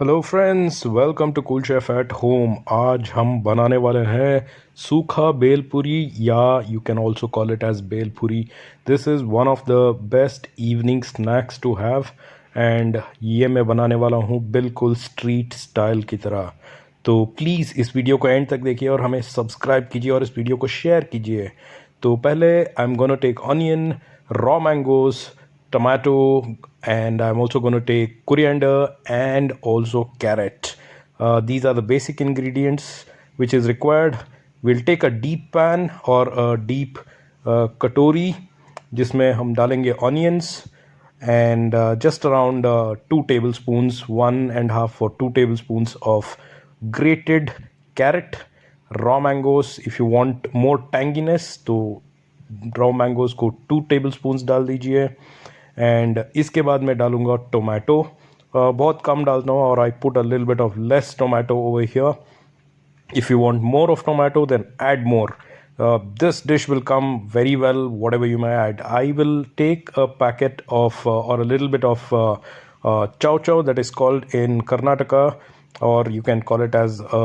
Hello friends, welcome to cool chef at home. आज हम बनाने वाले हैं सूखा बेलपुरी, या you can also call it as bhelpuri. This is one of the best evening snacks to have. And ये मैं बनाने वाला हूँ बिल्कुल स्ट्रीट स्टाइल की तरह। तो प्लीज़ इस वीडियो को एंड तक देखिए और हमें सब्सक्राइब कीजिए और इस वीडियो को शेयर कीजिए। तो पहले I am gonna take onion, raw mangoes, tomato, and I'm also going to take coriander and also carrot. These are the basic ingredients which is required. We'll take a deep pan or a deep katori जिसमें हम डालेंगे onions and just around 2 tablespoons, 1.5 or 2 tablespoons of grated carrot, raw mangoes. If you want more tanginess तो raw mangoes को 2 tablespoons डाल दीजिए। And इसके बाद मैं डालूंगा टोमेटो, बहुत कम डालता हूँ, और I put a little bit of less tomato over here. If you want more of tomato, then add more. This dish will come very well, whatever you may add. I will take a packet of or a little bit of chow chow, that is called in Karnataka, or you can call it as a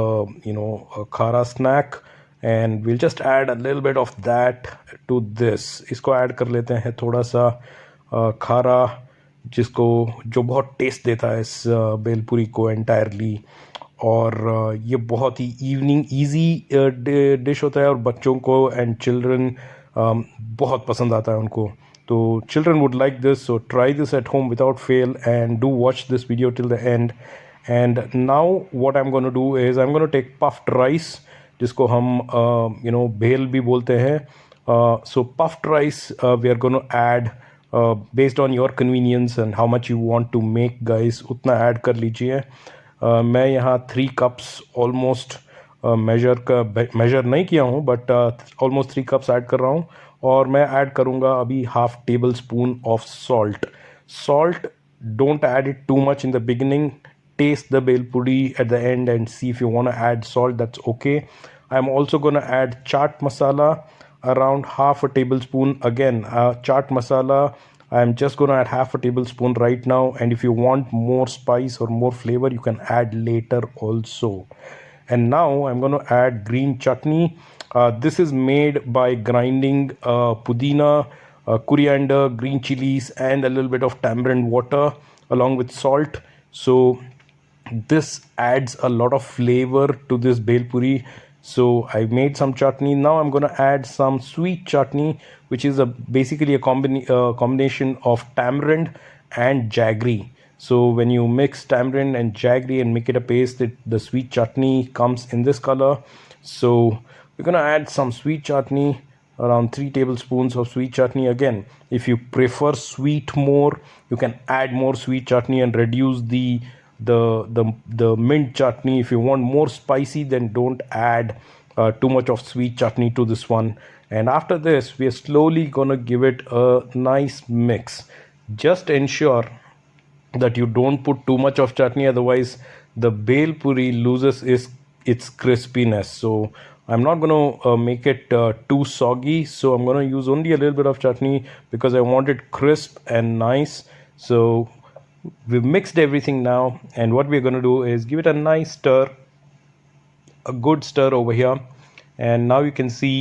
khara snack, and we'll just add a little bit of that to this. इसको add कर लेते हैं थोड़ा सा खारा, जिसको जो बहुत टेस्ट देता है इस बेलपुरी को एंटायरली। और ये बहुत ही इवनिंग इजी डिश होता है, और बच्चों को एंड चिल्ड्रन बहुत पसंद आता है उनको। तो children would like this, so try this at home without fail and do watch this video till the end. And now what I am gonna do is I am gonna take puffed rice, जिसको हम भेल भी बोलते हैं। So puffed rice we are gonna add based on your convenience and how much you want to make guys, उतना add कर लीजिए। मैं यहाँ 3 कप्स ऑलमोस्ट मेजर नहीं किया हूँ, बट ऑलमोस्ट 3 कप्स ऐड कर रहा हूँ। और मैं ऐड करूँगा अभी ½ tablespoon of salt. Don't add it too much in the beginning, taste the bel puri at the end and see if you want to add salt, that's okay. I'm also going to add chaat masala, around ½ tablespoon. Again, chaat masala, I'm just going to add ½ tablespoon right now, and if you want more spice or more flavor, you can add later also. And now I'm going to add green chutney. This is made by grinding pudina, coriander, green chilies, and a little bit of tamarind water along with salt. So this adds a lot of flavor to this bel puri. So I made some chutney. Now I'm going to add some sweet chutney, which is basically a combination of tamarind and jaggery. So when you mix tamarind and jaggery and make it a paste, the sweet chutney comes in this color. So we're going to add some sweet chutney, around 3 tablespoons of sweet chutney. Again, if you prefer sweet more, you can add more sweet chutney and reduce the mint chutney. If you want more spicy, then don't add too much of sweet chutney to this one. And after this, we are slowly gonna give it a nice mix. Just ensure that you don't put too much of chutney, otherwise the bel puri loses its crispiness. So I'm not going to make it too soggy, so I'm going to use only a little bit of chutney because I want it crisp and nice. So we've mixed everything now, and what we're going to do is give it a nice stir, a good stir over here. And now you can see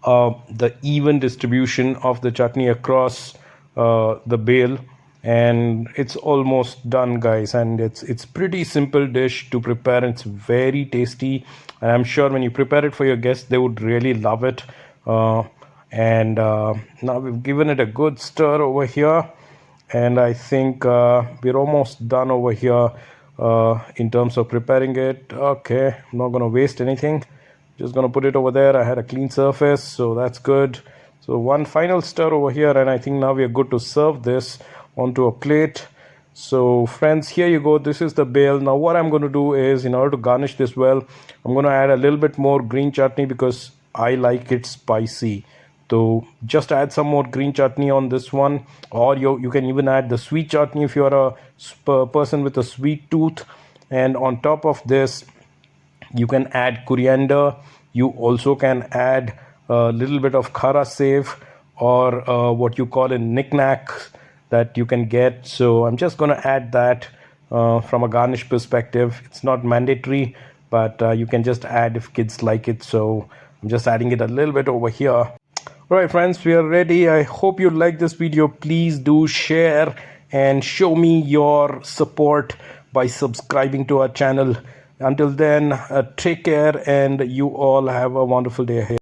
the even distribution of the chutney across the bale, and it's almost done, guys. And it's pretty simple dish to prepare. It's very tasty, and I'm sure when you prepare it for your guests, they would really love it. And now we've given it a good stir over here, and I think we're almost done over here in terms of preparing it. Okay, I'm not going to waste anything, just going to put it over there. I had a clean surface, so that's good. So one final stir over here, and I think now we are good to serve this onto a plate. So friends, here you go. This is the bale. Now what I'm going to do is, in order to garnish this well, I'm going to add a little bit more green chutney because I like it spicy. So just add some more green chutney on this one, or you can even add the sweet chutney if you're a person with a sweet tooth. And on top of this, you can add coriander. You also can add a little bit of khara save, or what you call a knickknack that you can get. So I'm just going to add that from a garnish perspective. It's not mandatory, but you can just add if kids like it. So I'm just adding it a little bit over here. All right, friends, we are ready. I hope you like this video. Please do share and show me your support by subscribing to our channel. Until then, take care, and you all have a wonderful day ahead.